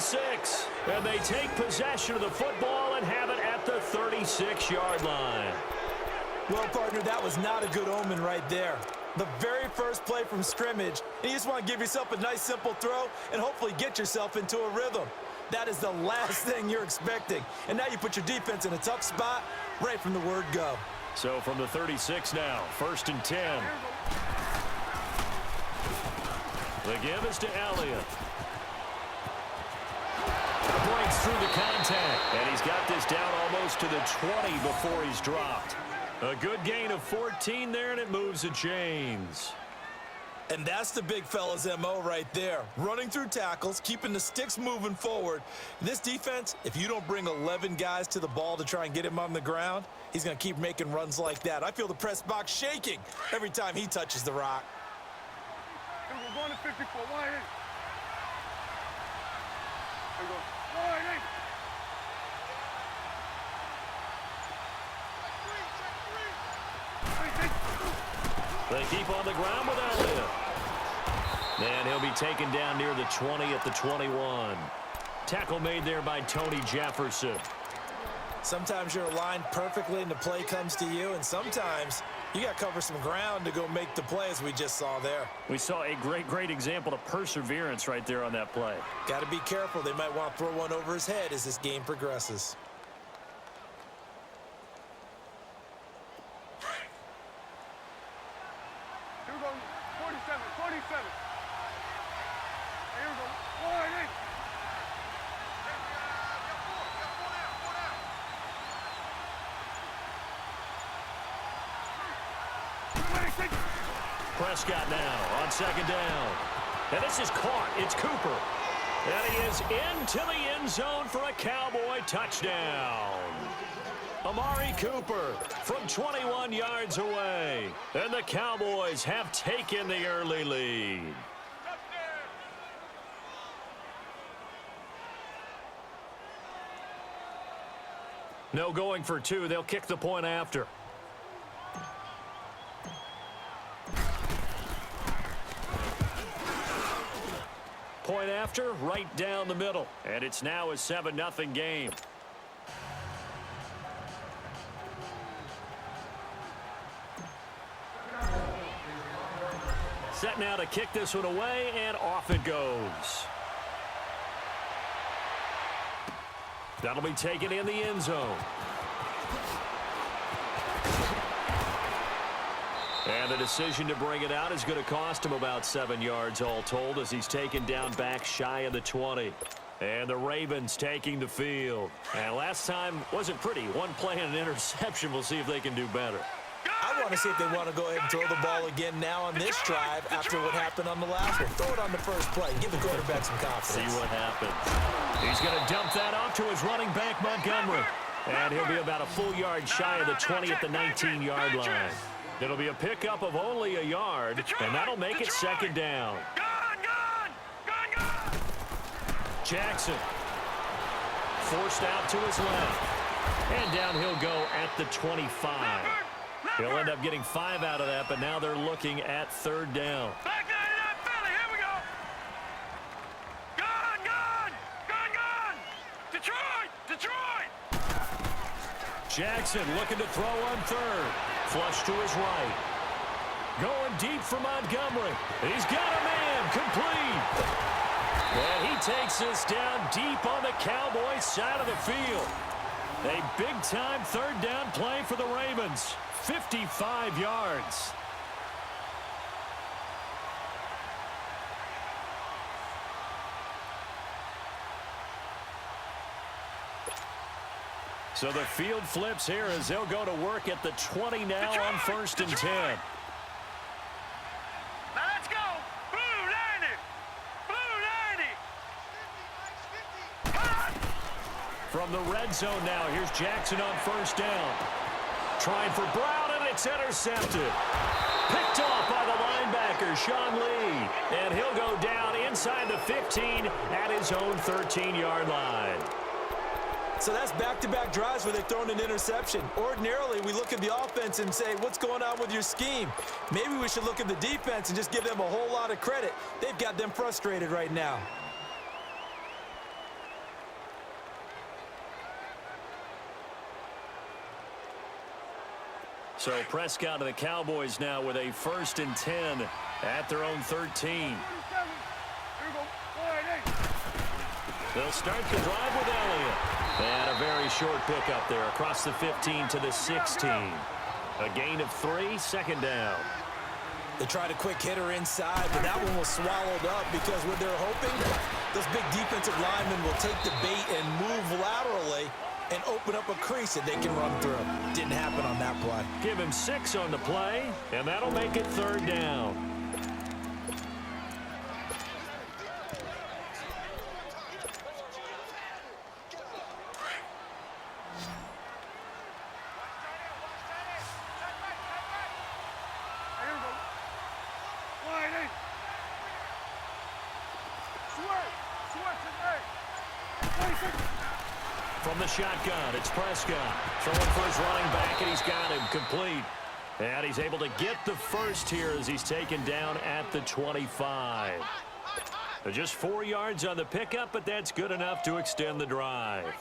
36. And they take possession of the football and have it at the 36-yard line. Well, partner, that was not a good omen right there. The very first play from scrimmage, and you just want to give yourself a nice, simple throw and hopefully get yourself into a rhythm. That is the last thing you're expecting. And now you put your defense in a tough spot right from the word go. So from the 36 now, 1st and 10. The give is to Elliott. Breaks through the contact, and he's got this down almost to the 20 before he's dropped. A good gain of 14 there, and it moves the chains. And that's the big fella's MO right there. Running through tackles, keeping the sticks moving forward. This defense, if you don't bring 11 guys to the ball to try and get him on the ground, he's going to keep making runs like that. I feel the press box shaking every time he touches the rock. We're going to 54. Wide in. There we go. Wide in. They keep on the ground with Elliott. And he'll be taken down near the 20 at the 21. Tackle made there by Tony Jefferson. Sometimes you're aligned perfectly and the play comes to you, and sometimes you got to cover some ground to go make the play, as we just saw there. We saw a great example of perseverance right there on that play. Got to be careful. They might want to throw one over his head as this game progresses. Here we go. 47. 47. Here we go. Wide in. Prescott now on 2nd down. And this is caught. It's Cooper. And he is into the end zone for a Cowboy touchdown. Amari Cooper from 21 yards away. And the Cowboys have taken the early lead. No going for two. They'll kick the point after. Point after, right down the middle. And it's now a 7-0 game. Set now to kick this one away, and off it goes. That'll be taken in the end zone. And the decision to bring it out is going to cost him about 7 yards all told, as he's taken down back shy of the 20. And the Ravens taking the field. And last time wasn't pretty. One play and an interception. We'll see if they can do better. I want to see if they want to go ahead and throw the ball again now on this drive after what happened on the last one. Throw it on the first play. Give the quarterback some confidence. See what happens. He's going to dump that off to his running back, Montgomery. And he'll be about a full yard shy of the 20 at the 19-yard line. It'll be a pickup of only a yard, and that'll make it 2nd down. Jackson forced out to his left. And down he'll go at the 25. He'll end up getting 5 out of that, but now they're looking at 3rd down. Back there to that fella. Here we go. Gone. Detroit. Jackson looking to throw on 3rd. Flush to his right. Going deep for Montgomery. He's got a man. Complete. And he takes this down deep on the Cowboys side of the field. A big-time 3rd down play for the Ravens. 55 yards. So the field flips here as they'll go to work at the 20 now on 1st and 10. Now let's go. Blue 90. From the red zone now, here's Jackson on 1st down. Trying for Brown, and it's intercepted. Picked off by the linebacker, Sean Lee. And he'll go down inside the 15 at his own 13-yard line. So that's back-to-back drives where they've thrown an interception. Ordinarily, we look at the offense and say, what's going on with your scheme? Maybe we should look at the defense and just give them a whole lot of credit. They've got them frustrated right now. So Prescott and the Cowboys now with a 1st and 10 at their own 13. They'll start the drive with Elliott. And a very short pickup there across the 15 to the 16. A gain of 3, 2nd down. They tried a quick hitter inside, but that one was swallowed up because what they're hoping, those big defensive linemen will take the bait and move laterally and open up a crease that they can run through. Didn't happen on that play. Give him 6 on the play, and that'll make it 3rd down. From the shotgun, it's Prescott. Throwing for his running back, and he's got him complete. And he's able to get the first here as he's taken down at the 25. Just 4 yards on the pickup, but that's good enough to extend the drive.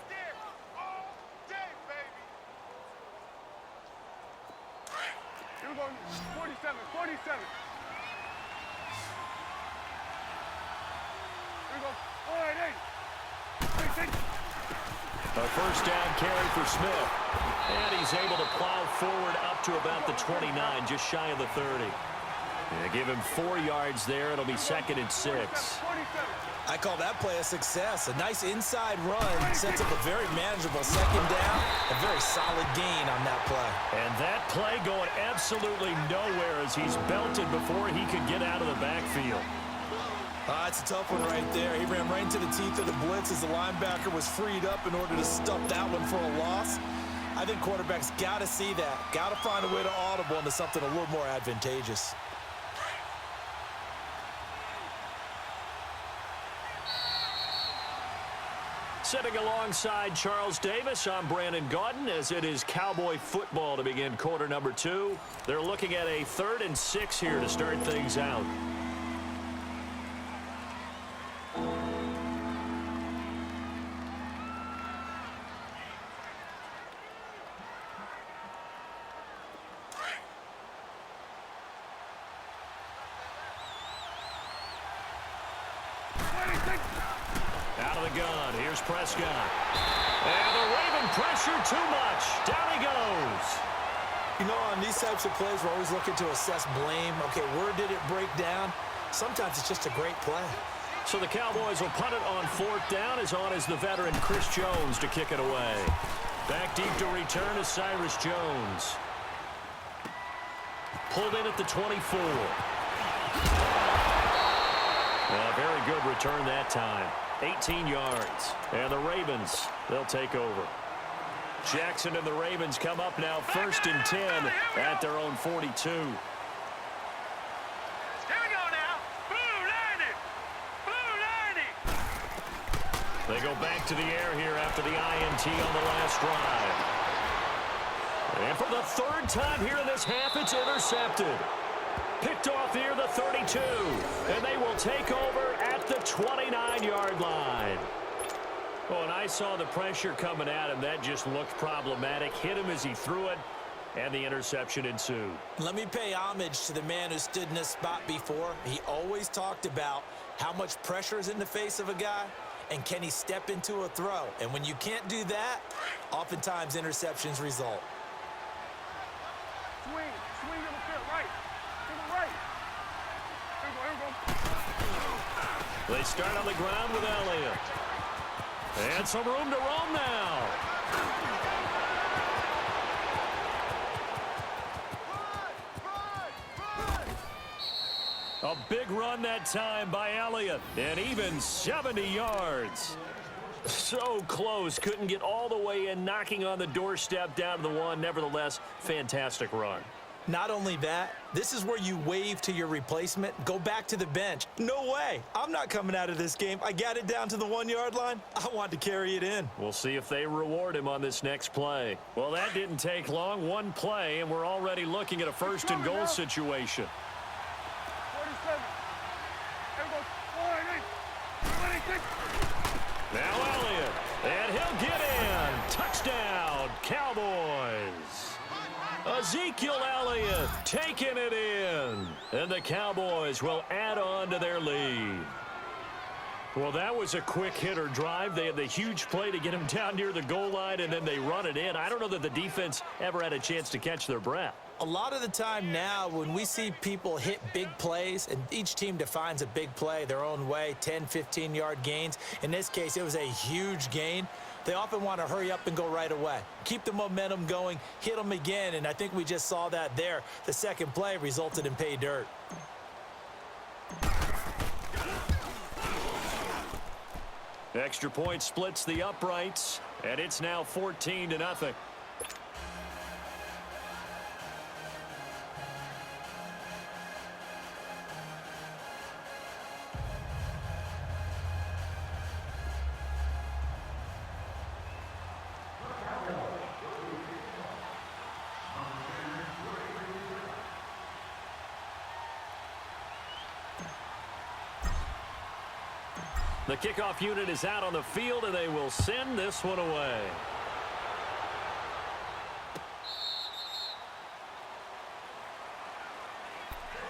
Here we go, 47, 47. Here we go, 48. A 1st down carry for Smith. And he's able to plow forward up to about the 29, just shy of the 30. Yeah, give him 4 yards there. It'll be 2nd and 6. I call that play a success. A nice inside run sets up a very manageable 2nd down. A very solid gain on that play. And that play going absolutely nowhere as he's belted before he could get out of the backfield. It's a tough one right there. He ran right into the teeth of the blitz as the linebacker was freed up in order to stuff that one for a loss. I think quarterbacks got to see that. Got to find a way to audible into something a little more advantageous. Sitting alongside Charles Davis, I'm Brandon Gaudin as it is Cowboy football to begin quarter number 2. They're looking at a 3rd and 6 here to start things out. Out of the gun, here's Prescott. And the Raven pressure too much. Down he goes. You know, on these types of plays, we're always looking to assess blame. Okay, where did it break down? Sometimes it's just a great play. So the Cowboys will punt it on 4th down. As on is the veteran Chris Jones to kick it away. Back deep to return is Cyrus Jones. Pulled in at the 24. A very good return that time. 18 yards. And the Ravens, they'll take over. Jackson and the Ravens come up now 1st and 10 at their own 42. Here we go now. Blue 90. Blue 90. They go back to the air here after the INT on the last drive. And for the 3rd time here in this half, it's intercepted. Picked off near the 32. And they will take over at the 29-yard line. Oh, and I saw the pressure coming at him. That just looked problematic. Hit him as he threw it, and the interception ensued. Let me pay homage to the man who stood in this spot before. He always talked about how much pressure is in the face of a guy, and can he step into a throw. And when you can't do that, oftentimes interceptions result. Swing to the field, right. To the right. Here we go. They start on the ground with Elliott. And some room to roam now. A big run that time by Elliott. And even 70 yards. So close. Couldn't get all the way in, knocking on the doorstep down to the 1. Nevertheless, fantastic run. Not only that, this is where you wave to your replacement, go back to the bench. No way. I'm not coming out of this game. I got it down to the 1-yard line. I want to carry it in. We'll see if they reward him on this next play. Well, that didn't take long. One play, and we're already looking at a 1st and goal situation. 47. Here we go. 26. Now Elliott, and he'll get in. Touchdown, Cowboys. A Ezekiel Elliott taking it in. And the Cowboys will add on to their lead. Well, that was a quick hitter drive. They had the huge play to get him down near the goal line, and then they run it in. I don't know that the defense ever had a chance to catch their breath. A lot of the time now when we see people hit big plays, and each team defines a big play their own way, 10, 15-yard gains. In this case, it was a huge gain. They often want to hurry up and go right away. Keep the momentum going, hit them again, and I think we just saw that there. The second play resulted in pay dirt. Extra point splits the uprights, and it's now 14-0. The kickoff unit is out on the field, and they will send this one away.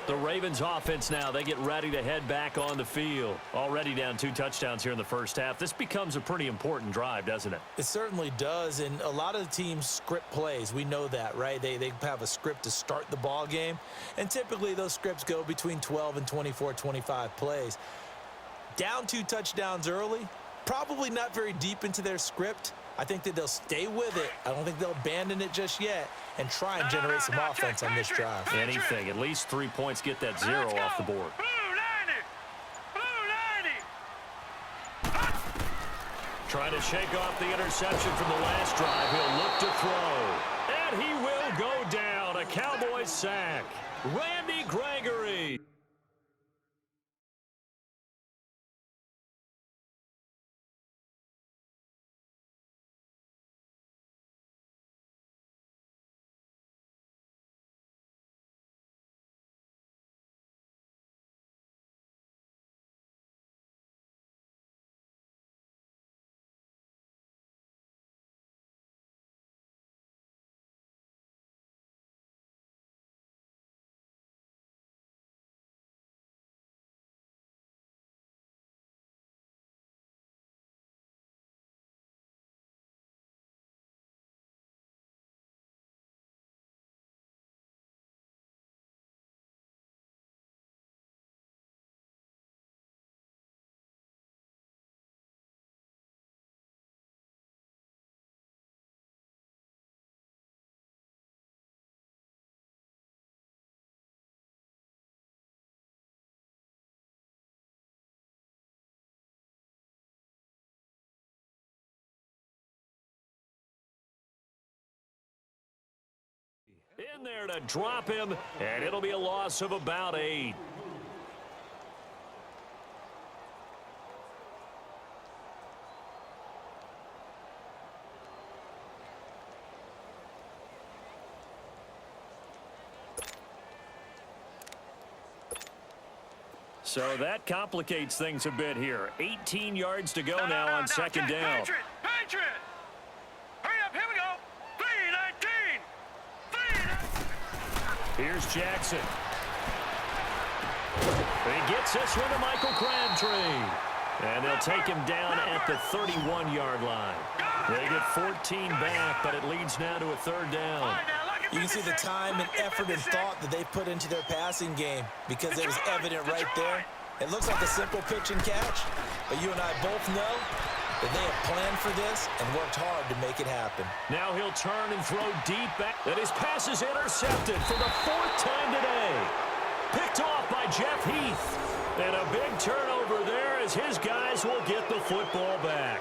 The Ravens offense now, they get ready to head back on the field. Already down 2 touchdowns here in the first half. This becomes a pretty important drive, doesn't it? It certainly does, and a lot of the teams script plays. We know that, right? They have a script to start the ball game, and typically those scripts go between 12 and 24, 25 plays. Down 2 touchdowns early, probably not very deep into their script. I think that they'll stay with it. I don't think they'll abandon it just yet and try and generate some offense on this drive. Anything. At least 3 points get that 0 off the board. Trying to shake off the interception from the last drive. He'll look to throw. And he will go down. A Cowboys sack. Randy Gregory. In there to drop him, and it'll be a loss of about 8. So that complicates things a bit here. 18 yards to go now on second down. Patriot! Hurry up, here we go! 3-19! Here's Jackson. He gets this one to Michael Crabtree. And they'll take him down at the 31-yard line. They get 14 back, but it leads now to a third down. You can see the time and effort and thought that they put into their passing game because it was evident right there. It looks like a simple pitch and catch, but you and I both know that they have planned for this and worked hard to make it happen. Now he'll turn and throw deep back. And his pass is intercepted for the 4th time today. Picked off by Jeff Heath. And a big turnover there as his guys will get the football back.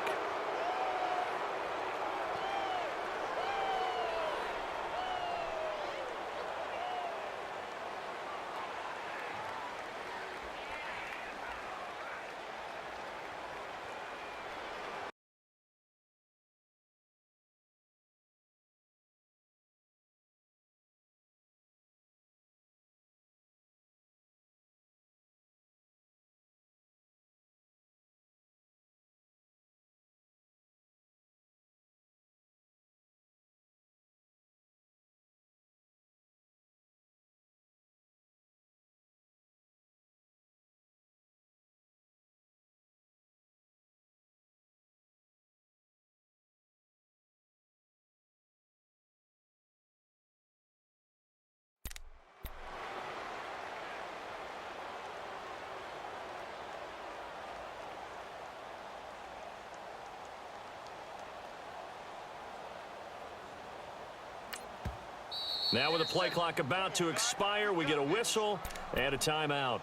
Now with the play clock about to expire, we get a whistle and a timeout.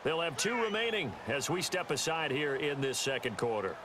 They'll have 2 remaining as we step aside here in this second quarter.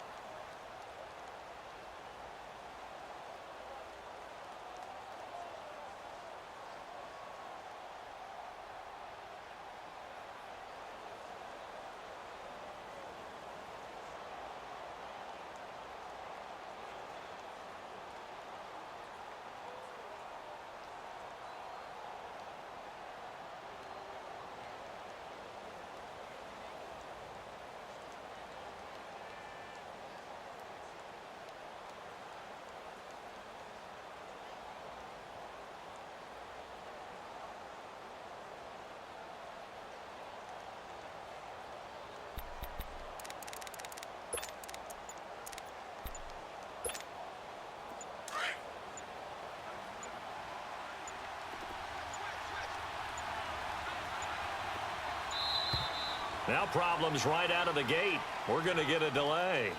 Now problems right out of the gate. We're going to get a delay.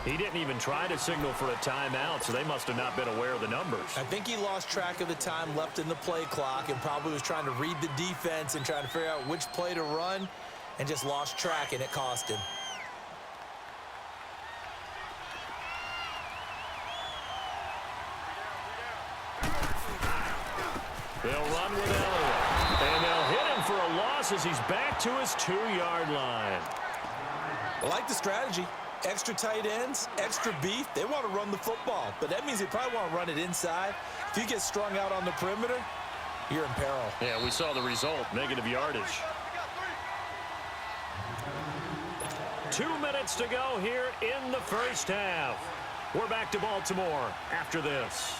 He didn't even try to signal for a timeout, so they must have not been aware of the numbers. I think he lost track of the time left in the play clock and probably was trying to read the defense and trying to figure out which play to run and just lost track, and it cost him. They'll run with Elliott, and they'll hit him for a loss as he's back to his 2-yard line. I like the strategy. Extra tight ends, extra beef. They want to run the football, but that means they probably want to run it inside. If you get strung out on the perimeter, you're in peril. Yeah, we saw the result, negative yardage. 2 minutes to go here in the first half. We're back to Baltimore after this.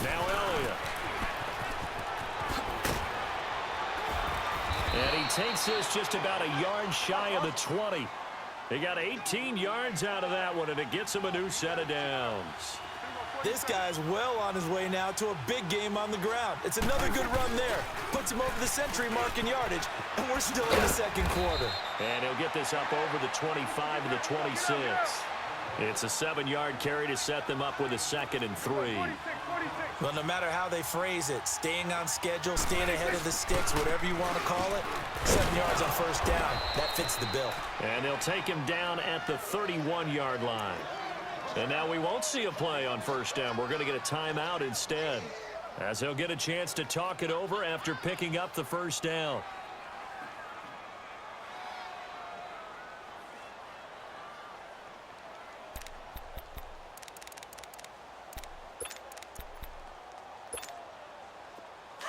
Now Elliott. And he takes this just about a yard shy of the 20. He got 18 yards out of that one, and it gets him a new set of downs. This guy's well on his way now to a big game on the ground. It's another good run there. Puts him over the century mark in yardage, and we're still in the second quarter. And he'll get this up over the 25 and the 26. It's a 7-yard carry to set them up with a 2nd and 3. Well, no matter how they phrase it, staying on schedule, staying ahead of the sticks, whatever you want to call it, 7 yards on first down, that fits the bill. And they'll take him down at the 31-yard line. And now we won't see a play on first down. We're going to get a timeout instead, as he'll get a chance to talk it over after picking up the first down.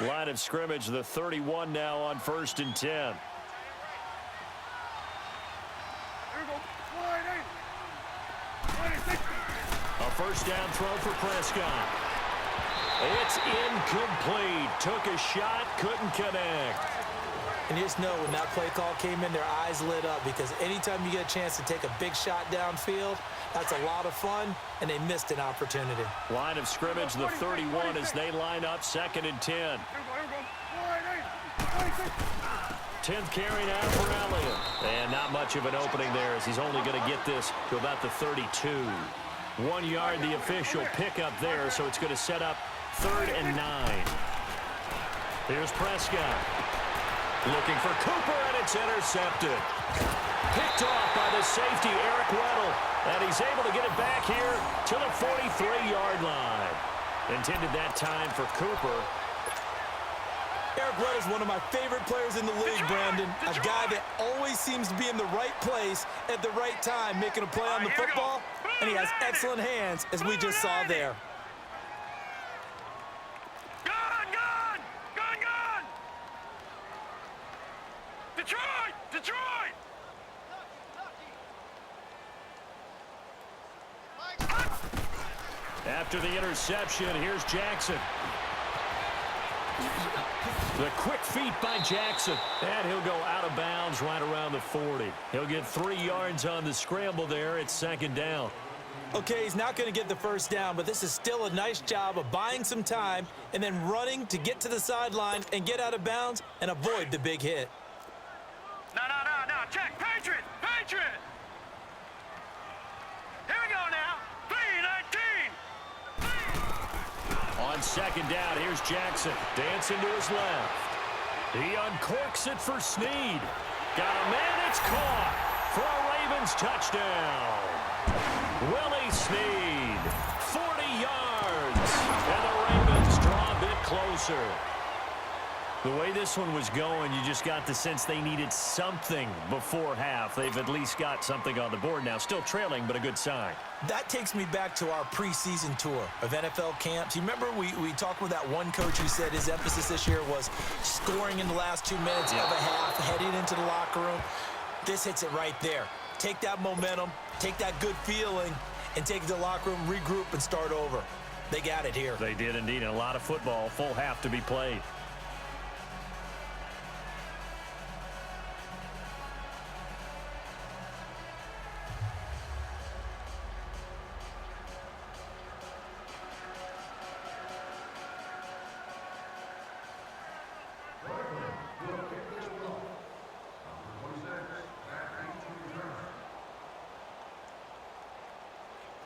Line of scrimmage, the 31 now on 1st and 10. A first down throw for Prescott. It's incomplete. Took a shot, couldn't connect. And you just know when that play call came in, their eyes lit up, because anytime you get a chance to take a big shot downfield, that's a lot of fun, and they missed an opportunity. Line of scrimmage, the 31 as they line up 2nd and 10. 10th carry now for Elliott. And not much of an opening there, as he's only going to get this to about the 32. 1 yard, the official pickup there, so it's going to set up 3rd and 9. Here's Prescott. Looking for Cooper, and it's intercepted. Picked off by the safety, Eric Weddle. And he's able to get it back here to the 43-yard line. Intended that time for Cooper. Eric Weddle is one of my favorite players in the league, Brandon. A guy that always seems to be in the right place at the right time, making a play on the football. And he has excellent hands, as we just saw there. Detroit! After the interception, here's Jackson. The quick feet by Jackson. And he'll go out of bounds right around the 40. He'll get 3 yards on the scramble there. It's 2nd down. Okay, he's not going to get the first down, but this is still a nice job of buying some time and then running to get to the sideline and get out of bounds and avoid the big hit. No, check, Patriot! Here we go now, 3-19! On second down, here's Jackson, dancing to his left. He uncorks it for Snead. Got a man, it's caught for a Ravens touchdown. Willie Snead, 40 yards, and the Ravens draw a bit closer. The way this one was going, you just got the sense they needed something before half. They've at least got something on the board now. Still trailing, but a good sign. That takes me back to our preseason tour of NFL camps. You remember we talked with that one coach who said his emphasis this year was scoring in the last 2 minutes of a half, heading into the locker room. This hits it right there. Take that momentum, take that good feeling, and take it to the locker room, regroup, and start over. They got it here. They did indeed. And a lot of football, full half to be played.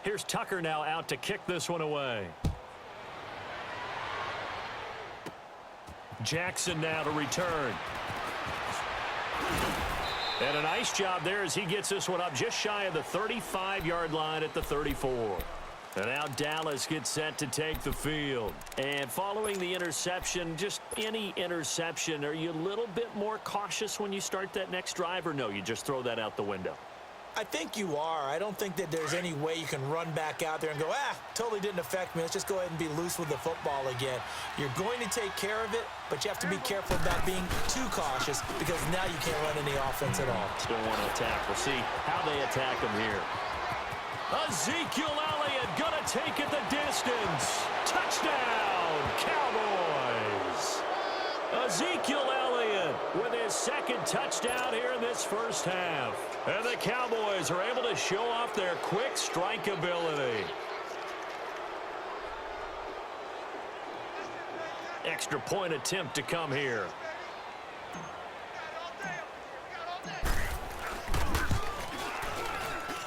Here's Tucker now out to kick this one away. Jackson now to return. And a nice job there as he gets this one up just shy of the 35-yard line at the 34. And now Dallas gets set to take the field. And following the interception, just any interception, are you a little bit more cautious when you start that next drive, or no, you just throw that out the window? I think you are. I don't think that there's any way you can run back out there and go, totally didn't affect me. Let's just go ahead and be loose with the football again. You're going to take care of it, but you have to be careful about being too cautious because now you can't run any offense at all. Still want to attack. We'll see how they attack him here. Ezekiel Elliott gonna take it the distance. Touchdown, Cowboys. Ezekiel Elliott with his second touchdown here in this first half. And the Cowboys are able to show off their quick strike ability. Extra point attempt to come here.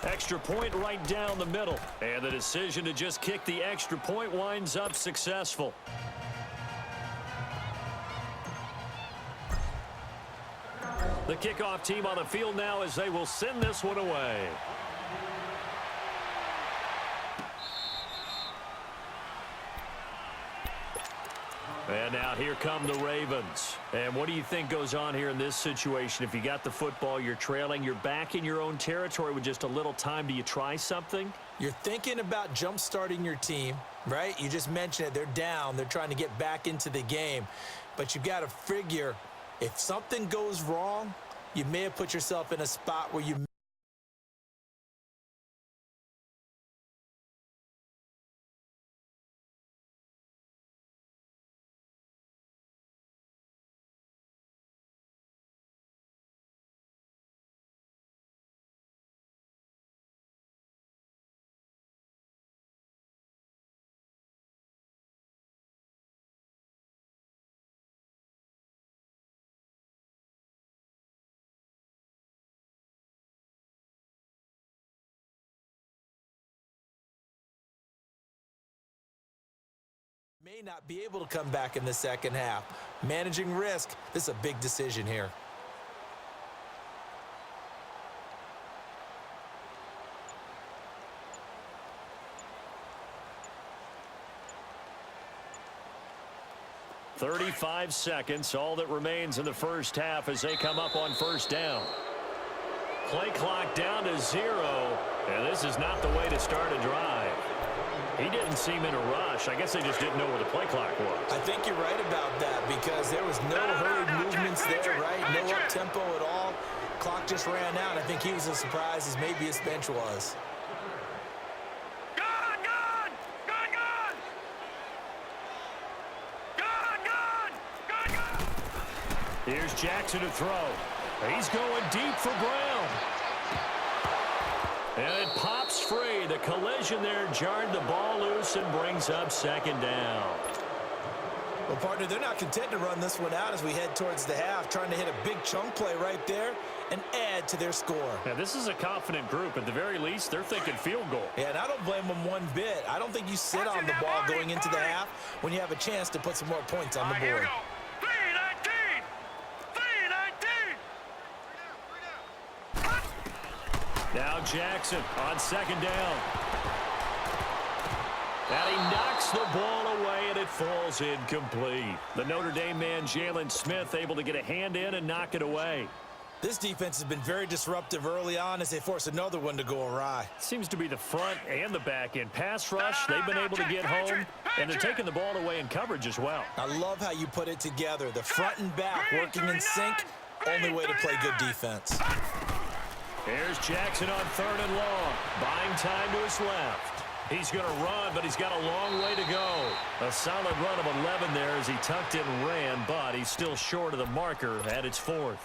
Extra point right down the middle. And the decision to just kick the extra point winds up successful. The kickoff team on the field now as they will send this one away. And now here come the Ravens. And what do you think goes on here in this situation? If you got the football, you're trailing, you're back in your own territory with just a little time. Do you try something? You're thinking about jump-starting your team, right? You just mentioned it. They're down. They're trying to get back into the game. But you've got to figure if something goes wrong, you may have put yourself in a spot where you may not be able to come back in the second half. Managing risk, this is a big decision here. "35 seconds, all that remains in the first half as they come up on first down. Play clock down to 0, and this is not the way to start a drive. He didn't seem in a rush. I guess they just didn't know where the play clock was. I think you're right about that because there was no hurried movements there, right? No up-tempo at all. Clock just ran out. I think he was as surprised as maybe his bench was. Here's Jackson to throw. He's going deep for Brown. And it pops free. play. The collision there jarred the ball loose and brings up second down. Well, partner, they're not content to run this one out as we head towards the half, trying to hit a big chunk play right there and add to their score. Yeah, this is a confident group. At the very least, they're thinking field goal. Yeah, and I don't blame them one bit. I don't think you sit on the ball going into the half when you have a chance to put some more points on the Here we board. go. 3-19. 3-19. Now Jackson on second down. And he knocks the ball away, and it falls incomplete. The Notre Dame man, Jalen Smith, able to get a hand in and knock it away. This defense has been very disruptive early on as they force another one to go awry. Seems to be the front and the back end. Pass rush, they've been able to get home, and they're taking the ball away in coverage as well. I love how you put it together. The front and back working in sync, only way to play good defense. Here's Jackson on third and long, buying time to his left. He's going to run, but he's got a long way to go. A solid run of 11 there as he tucked it and ran, but he's still short of the marker at its fourth.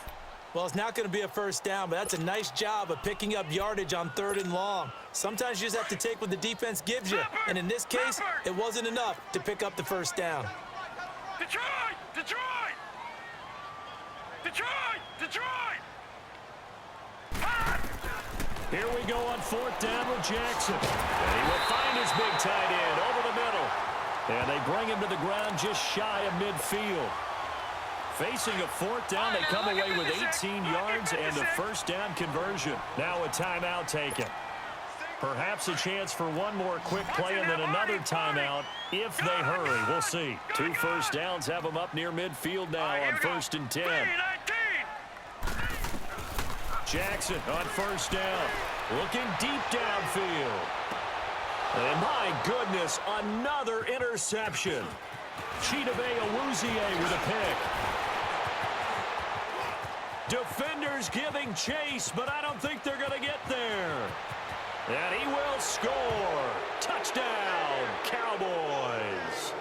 Well, it's not going to be a first down, but that's a nice job of picking up yardage on third and long. Sometimes you just have to take what the defense gives you, and in this case, it wasn't enough to pick up the first down. Detroit! Detroit! Detroit! Detroit! Here we go on fourth down with Jackson. And he will find his big tight end over the middle. And they bring him to the ground just shy of midfield. Facing a fourth down, they come away with 18 yards and a first down conversion. Now a timeout taken. Perhaps a chance for one more quick play and then another timeout if they hurry. We'll see. 2 first downs have them up near midfield now on 1st and 10. Jackson on first down, looking deep downfield. And my goodness, another interception. Chidobe Awuzie with a pick. Defenders giving chase, but I don't think they're going to get there. And he will score. Touchdown, Cowboys.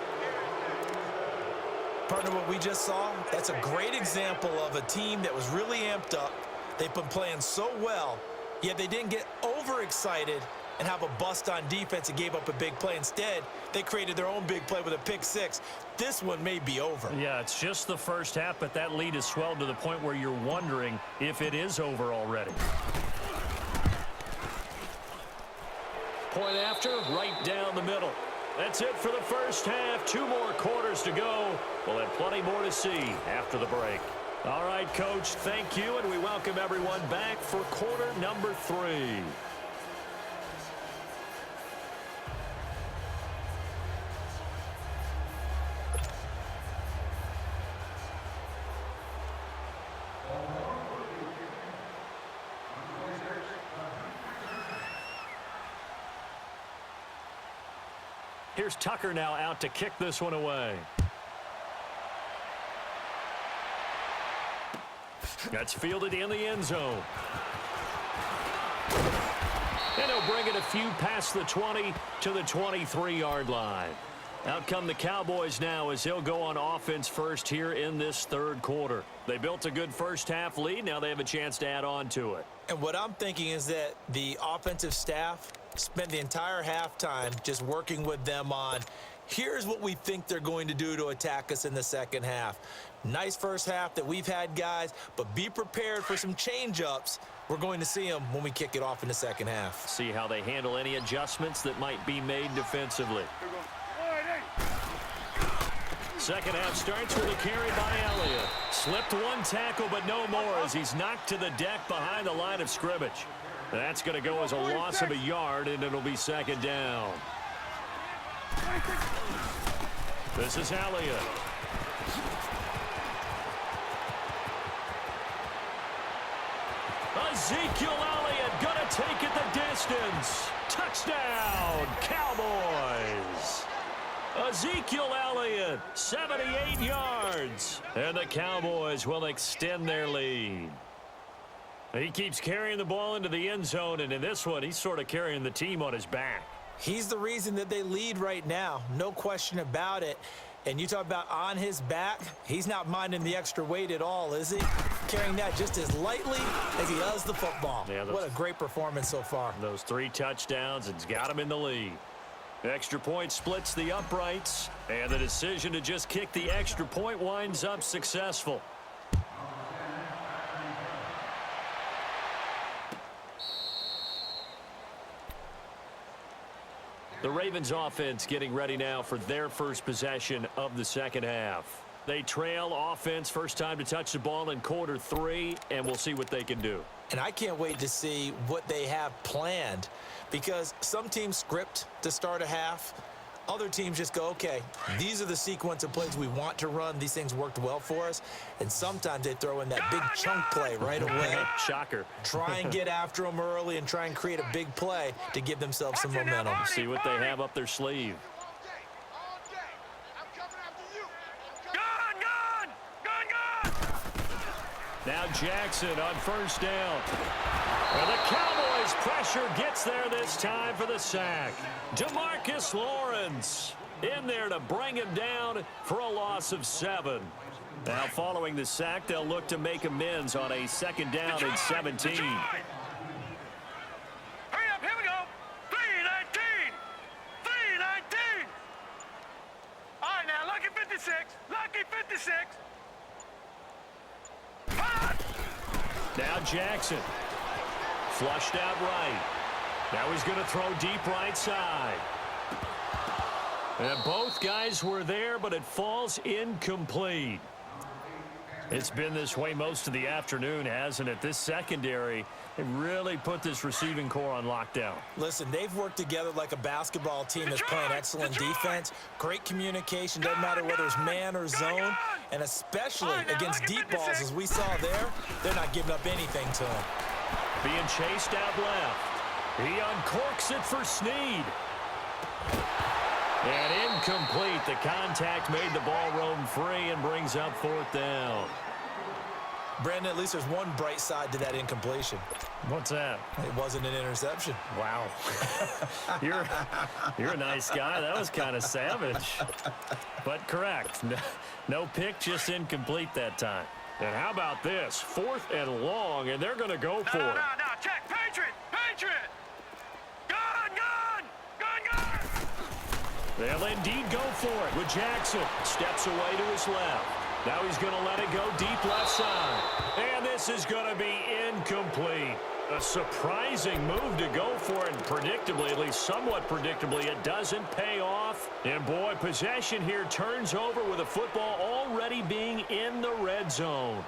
Partner, what we just saw, that's a great example of a team that was really amped up. They've been playing so well, yet they didn't get overexcited and have a bust on defense and gave up a big play. Instead, they created their own big play with a pick six. This one may be over. Yeah, it's just the first half, but that lead has swelled to the point where you're wondering if it is over already. Point after, right down the middle. That's it for the first half. 2 more quarters to go. We'll have plenty more to see after the break. All right, Coach, thank you, and we welcome everyone back for quarter number 3. Here's Tucker now out to kick this one away. That's fielded in the end zone. And he'll bring it a few past the 20 to the 23-yard line. Out come the Cowboys now as they'll go on offense first here in this third quarter. They built a good first half lead. Now they have a chance to add on to it. And what I'm thinking is that the offensive staff spent the entire halftime just working with them on, here's what we think they're going to do to attack us in the second half. Nice first half that we've had, guys, but be prepared for some change-ups. We're going to see them when we kick it off in the second half. See how they handle any adjustments that might be made defensively. Second half starts with a carry by Elliott. Slipped one tackle, but no more as he's knocked to the deck behind the line of scrimmage. That's going to go as a loss of a yard, and it'll be second down. This is Elliott. Ezekiel Elliott going to take it the distance. Touchdown, Cowboys. Ezekiel Elliott, 78 yards. And the Cowboys will extend their lead. He keeps carrying the ball into the end zone, and in this one, he's sort of carrying the team on his back. He's the reason that they lead right now, no question about it. And you talk about on his back, he's not minding the extra weight at all, is he? Carrying that just as lightly as he does the football. Yeah, what a great performance so far. Those 3 touchdowns, it's got him in the lead. Extra point splits the uprights, and the decision to just kick the extra point winds up successful. The Ravens offense getting ready now for their first possession of the second half. They trail offense, first time to touch the ball in quarter 3, and we'll see what they can do. And I can't wait to see what they have planned, because some teams script to start a half. Other teams just go, okay, these are the sequence of plays we want to run. These things worked well for us. And sometimes they throw in that big chunk play right away. Shocker. Try and get after them early and try and create a big play to give themselves some momentum. See what they have up their sleeve. Now Jackson on first down. And the Cowboys pressure gets there this time for the sack. DeMarcus Lawrence in there to bring him down for a loss of 7. Now following the sack, they'll look to make amends on a second down and 17. Hurry up, here we go. 3-19. 3-19. All right, now, lucky 56. Lucky 56. Now Jackson. Flushed out right. Now he's going to throw deep right side. And both guys were there, but it falls incomplete. It's been this way most of the afternoon, hasn't it? This secondary, it really put this receiving core on lockdown. Listen, they've worked together like a basketball team that's playing excellent defense. Great communication, doesn't matter whether it's man or zone. And especially against deep balls, as we saw there, they're not giving up anything to him. Being chased out left. He uncorks it for Snead. And incomplete. The contact made the ball roam free and brings up 4th down. Brandon, at least there's one bright side to that incompletion. What's that? It wasn't an interception. Wow. You're a nice guy. That was kind of savage. But correct. No pick, just incomplete that time. And how about this? 4th and long, and they're going to go for it. No, check. Patriot. Patriot. Gun. They'll indeed go for it with Jackson. Steps away to his left. Now he's going to let it go deep left side. And this is going to be incomplete. A surprising move to go for it, and predictably, at least somewhat predictably, it doesn't pay off. And boy, possession here turns over with the football already being in the red zone.